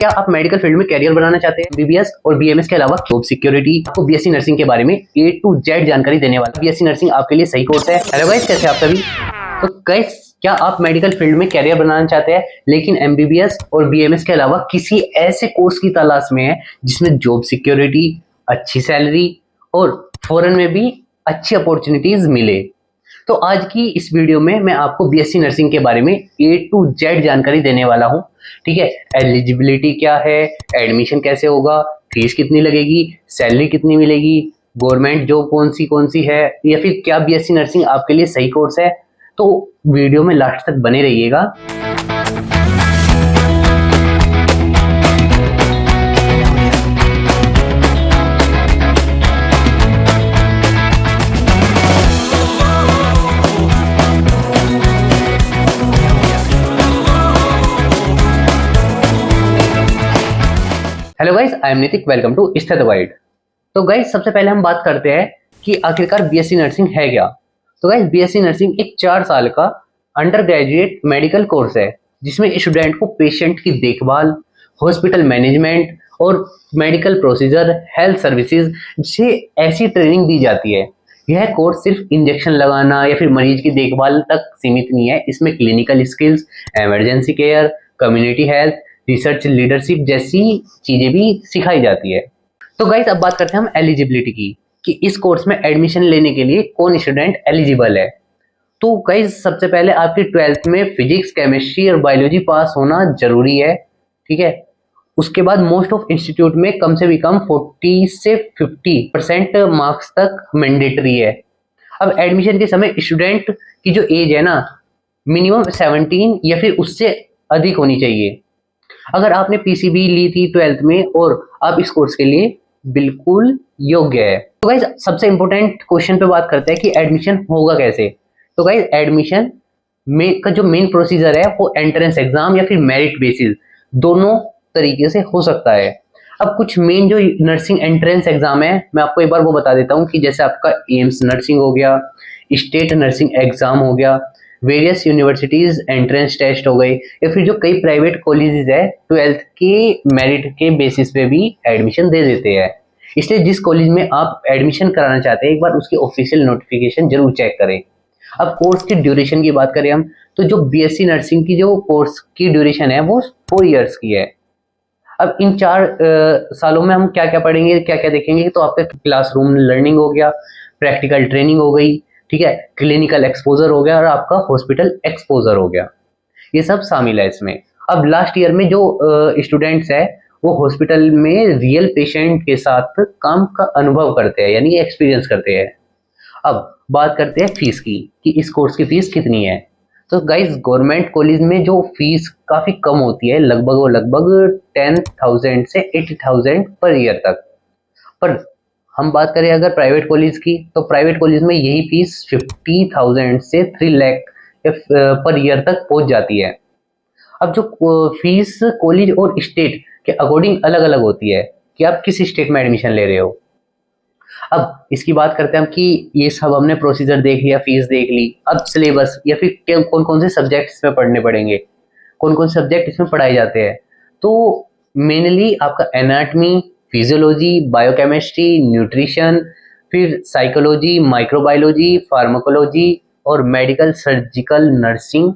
क्या आप medical field में करियर बनाना चाहते हैं? बीबीएस और बीएमएस के अलावा जॉब सिक्योरिटी, आपको बीएससी नर्सिंग के बारे में ए टू जेड जानकारी देने वाला बीएससी नर्सिंग आपके लिए सही कोर्स है। हेलो गाइस, कैसे आप सभी? तो गाइस, क्या आप मेडिकल फील्ड में करियर बनाना चाहते हैं लेकिन एमबीबीएस और बीएमएस के अलावा किसी ऐसे कोर्स की तलाश में है जिसमें जॉब सिक्योरिटी, अच्छी सैलरी और फॉरेन में भी अच्छी अपॉर्चुनिटीज मिले? तो आज की इस वीडियो में मैं आपको बीएससी नर्सिंग के बारे में ए टू जेड जानकारी देने वाला हूं। ठीक है, एलिजिबिलिटी क्या है, एडमिशन कैसे होगा, फीस कितनी लगेगी, सैलरी कितनी मिलेगी, गवर्नमेंट जॉब कौन सी है, या फिर क्या बीएससी नर्सिंग आपके लिए सही कोर्स है। तो वीडियो में लास्ट तक बने रहिएगा। Hello guys, I am Nitik, welcome to study guide. तो गाइस, सबसे पहले हम बात करते हैं कि आखिरकार बीएससी नर्सिंग है क्या। तो गाइस, बीएससी नर्सिंग एक 4 साल का अंडर ग्रेजुएट मेडिकल कोर्स है जिसमें स्टूडेंट को पेशेंट की देखभाल, हॉस्पिटल मैनेजमेंट और मेडिकल प्रोसीजर, हेल्थ सर्विसेज से ऐसी ट्रेनिंग दी जाती है। यह कोर्स सिर्फ इंजेक्शन लगाना या फिर मरीज की देखभाल तक सीमित नहीं है। इसमें clinical skills, emergency care, community health, research, leadership जैसी चीजें भी सिखाई जाती है। तो गाइस, अब बात करते हैं हम एलिजिबिलिटी की कि इस कोर्स में एडमिशन लेने के लिए कौन स्टूडेंट एलिजिबल है। तो गाइस, सबसे पहले आपकी 12th में फिजिक्स, केमिस्ट्री और बायोलॉजी पास होना जरूरी है। ठीक है, उसके बाद मोस्ट ऑफ इंस्टीट्यूट में कम से भी कम 40 से 50% मार्क्स तक मैंडेटरी है। अब एडमिशन के समय स्टूडेंट की जो एज है ना, मिनिमम 17 या फिर उससे अधिक होनी चाहिए। अगर आपने पीसीबी ली थी 12th में और आप इस कोर्स के लिए बिल्कुल योग्य है। तो गाइस, सबसे इंपॉर्टेंट क्वेश्चन पे बात करते हैं कि एडमिशन होगा कैसे। तो गाइस, एडमिशन में का जो मेन प्रोसीजर है वो एंट्रेंस एग्जाम या फिर मेरिट बेसिस, दोनों तरीके से हो सकता है। अब कुछ मेन जो नर्सिंग एंट्रेंस एग्जाम है, मैं आपको एक बार वो बता देता हूँ कि जैसे आपका एम्स नर्सिंग हो गया, स्टेट नर्सिंग एग्जाम हो गया, वेरियस यूनिवर्सिटीज एंट्रेंस टेस्ट हो गए, या फिर जो कई प्राइवेट कॉलेजेस है 12th के मेरिट के बेसिस पे भी एडमिशन दे देते हैं। इसलिए जिस कॉलेज में आप एडमिशन कराना चाहते हैं, एक बार उसकी ऑफिशियल नोटिफिकेशन जरूर चेक करें। अब कोर्स की ड्यूरेशन की बात करें हम, तो जो बीएससी नर्सिंग की जो कोर्स की ड्यूरेशन है वो 4 इयर्स की है। अब इन 4 सालों में हम क्या क्या पढ़ेंगे, क्या क्या देखेंगे, तो आपका क्लासरूम लर्निंग हो गया, प्रैक्टिकल ट्रेनिंग हो गई, ठीक है, क्लिनिकल एक्सपोजर हो गया और आपका हॉस्पिटल एक्सपोजर हो गया। ये सब शामिल है इसमें। अब लास्ट ईयर में जो स्टूडेंट्स है वो हॉस्पिटल में रियल पेशेंट के साथ काम का अनुभव करते हैं, यानी एक्सपीरियंस करते हैं। अब बात करते हैं फीस की कि इस कोर्स की फीस कितनी है। तो गाइस, गवर्नमेंट कॉलेज में जो फीस काफी कम होती है, लगभग 10,000 से 80,000 पर ईयर तक। पर हम बात करें अगर प्राइवेट कॉलेज की, तो प्राइवेट कॉलेज में यही फीस 50,000 से 3 लाख पर ईयर तक पहुंच जाती है। अब जो फीस कॉलेज और स्टेट के अकॉर्डिंग अलग अलग होती है कि आप किस स्टेट में एडमिशन ले रहे हो। अब इसकी बात करते हैं हम कि ये सब हमने प्रोसीजर देख लिया, फीस देख ली। अब सिलेबस या फिर कौन कौन से सब्जेक्ट इसमें पढ़ने पड़ेंगे, कौन कौन से सब्जेक्ट इसमें पढ़ाए जाते हैं। तो मेनली आपका एनाटमी, फिजियोलॉजी, बायोकेमिस्ट्री, न्यूट्रिशन, फिर साइकोलॉजी, माइक्रोबायोलॉजी, फार्माकोलॉजी और medical surgical nursing,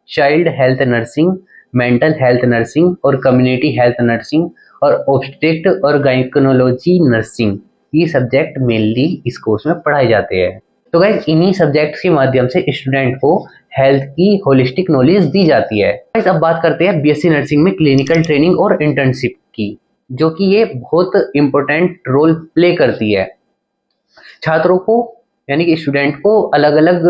child health nursing, mental health nursing और कम्युनिटी हेल्थ नर्सिंग और ऑब्स्टेट्रिक और गायनेकोलॉजी नर्सिंग, ये सब्जेक्ट मेनली इस कोर्स में पढ़ाए जाते हैं। तो गाइस, इन्हीं सब्जेक्ट्स के माध्यम से स्टूडेंट को हेल्थ की होलिस्टिक नॉलेज दी जाती है। गाइस, अब बात करते हैं बीएससी नर्सिंग में क्लिनिकल ट्रेनिंग और इंटर्नशिप की, जो कि ये बहुत इंपॉर्टेंट रोल प्ले करती है। छात्रों को यानी कि स्टूडेंट को अलग अलग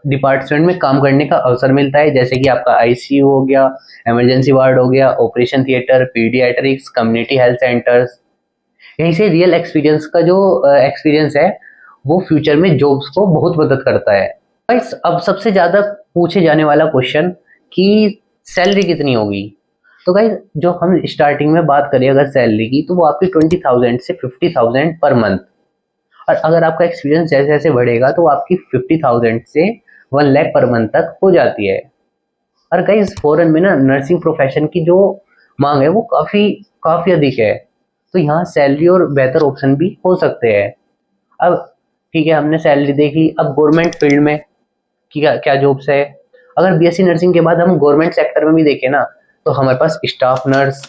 डिपार्टमेंट में काम करने का अवसर मिलता है, जैसे कि आपका आईसीयू हो गया, इमरजेंसी वार्ड हो गया, operation theatre, paediatrics, community health centres. यहीं से रियल एक्सपीरियंस का जो एक्सपीरियंस है वो फ्यूचर में जॉब्स को बहुत मदद करता है। गाइस, अब सबसे ज्यादा पूछे जाने वाला क्वेश्चन कि सैलरी कितनी होगी। तो गाइस, जो हम स्टार्टिंग में बात करें अगर सैलरी की, तो वो आपकी 20,000 से 50,000 पर मंथ, और अगर आपका एक्सपीरियंस जैसे जैसे बढ़ेगा तो आपकी 50,000 से 1 लाख पर मंथ तक हो जाती है। और गाइस, फॉरेन में ना नर्सिंग प्रोफेशन की जो मांग है वो काफ़ी काफ़ी अधिक है। तो यहाँ सैलरी और बेहतर ऑप्शन भी हो सकते हैं। अब ठीक है, हमने सैलरी देखी, अब गवर्नमेंट फील्ड में क्या क्या जॉब्स है। अगर बीएससी नर्सिंग के बाद हम गवर्नमेंट सेक्टर में भी देखें ना, तो हमारे पास स्टाफ नर्स,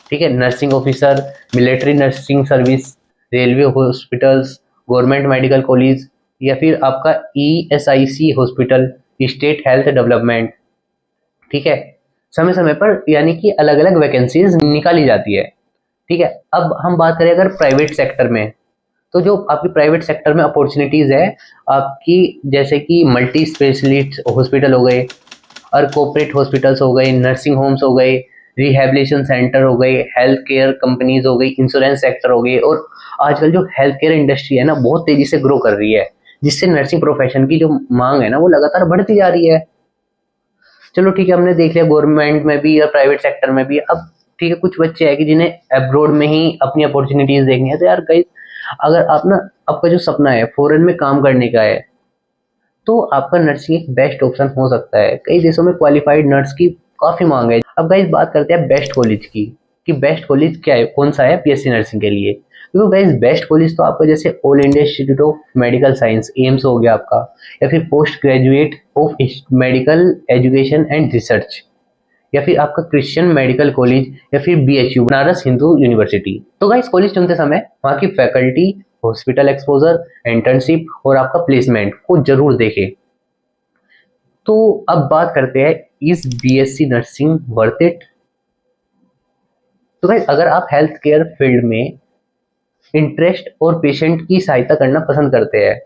ठीक है, nursing officer, military nursing service, railway hospitals, government medical college, या फिर आपका ESIC hospital, state health development, ठीक है, समय समय पर यानी कि अलग अलग वैकेंसीज निकाली जाती है। ठीक है, अब हम बात करें अगर प्राइवेट सेक्टर में, तो जो आपकी प्राइवेट सेक्टर में अपॉर्चुनिटीज है आपकी, जैसे कि मल्टी स्पेशलिस्ट हॉस्पिटल हो गए, और कॉर्पोरेट हॉस्पिटल्स हो गए, नर्सिंग होम्स हो गए, रिहेबिलिटेशन सेंटर हो गए, हेल्थ केयर कंपनीज हो गई, इंश्योरेंस सेक्टर हो गई, और आजकल जो हेल्थ केयर इंडस्ट्री है ना बहुत तेजी से ग्रो कर रही है, जिससे नर्सिंग प्रोफेशन की जो मांग है ना वो लगातार बढ़ती जा रही है। चलो ठीक है, हमने देख लिया गवर्नमेंट में भी या प्राइवेट सेक्टर में भी। अब ठीक है, कुछ बच्चे हैं कि जिन्हें अब्रॉड में ही अपनी अपॉर्चुनिटीज देखनी है, तो यार गाइस, अगर आप ना, आपका जो सपना है फॉरेन में काम करने का है, तो आपका नर्सिंग एक बेस्ट ऑप्शन हो सकता है। कई देशों में क्वालिफाइड नर्स की काफी मांग है। अब गाइस बात करते हैं बेस्ट कॉलेज की, कि बेस्ट कॉलेज क्या है, कौन सा है बीएससी नर्सिंग के लिए। क्योंकि गाइस बेस्ट कॉलेज तो आपका जैसे all India institute of medical science AIIMS हो गया आपका, या फिर post graduate of medical education and research, या फिर आपका क्रिश्चियन मेडिकल कॉलेज, या फिर बीएचयू बनारस हिंदू यूनिवर्सिटी। तो गाइस कॉलेज चुनते समय वहाँ की फैकल्टी, हॉस्पिटल एक्सपोजर, इंटर्नशिप और आपका प्लेसमेंट को जरूर देखें। तो अब बात करते हैं, is BSc nursing worth it. तो गाइस अगर आप हेल्थ केयर फील्ड में इंटरेस्ट और पेशेंट की सहायता करना पसंद करते हैं,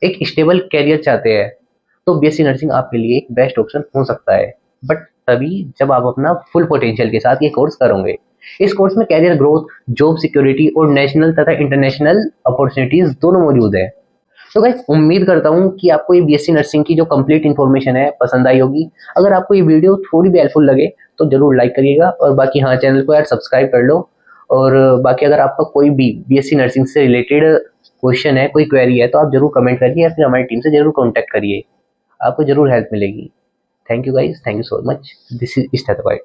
एक स्टेबल कैरियर चाहते हैं, तो बीएससी नर्सिंग आपके लिए एक बेस्ट ऑप्शन हो सकता है। बट तभी जब आप अपना फुल पोटेंशियल के साथ ये कोर्स करोगे। इस कोर्स में कैरियर ग्रोथ, जॉब सिक्योरिटी और नेशनल तथा इंटरनेशनल अपॉर्चुनिटीज दोनों मौजूद है। तो गाइस उम्मीद करता हूँ कि आपको ये बीएससी नर्सिंग की जो कंप्लीट इन्फॉर्मेशन है पसंद आई होगी। अगर आपको ये वीडियो थोड़ी भी हेल्पफुल लगे तो जरूर लाइक करिएगा, और बाकी हाँ, चैनल को यार सब्सक्राइब कर लो। और बाकी अगर आपका कोई भी बीएससी नर्सिंग से रिलेटेड क्वेश्चन है, कोई क्वेरी है, तो आप जरूर कमेंट करिए या फिर हमारी टीम से जरूर कॉन्टैक्ट करिए, आपको जरूर हेल्प मिलेगी। Thank you guys, thank you so much. This is इस्ताबाई।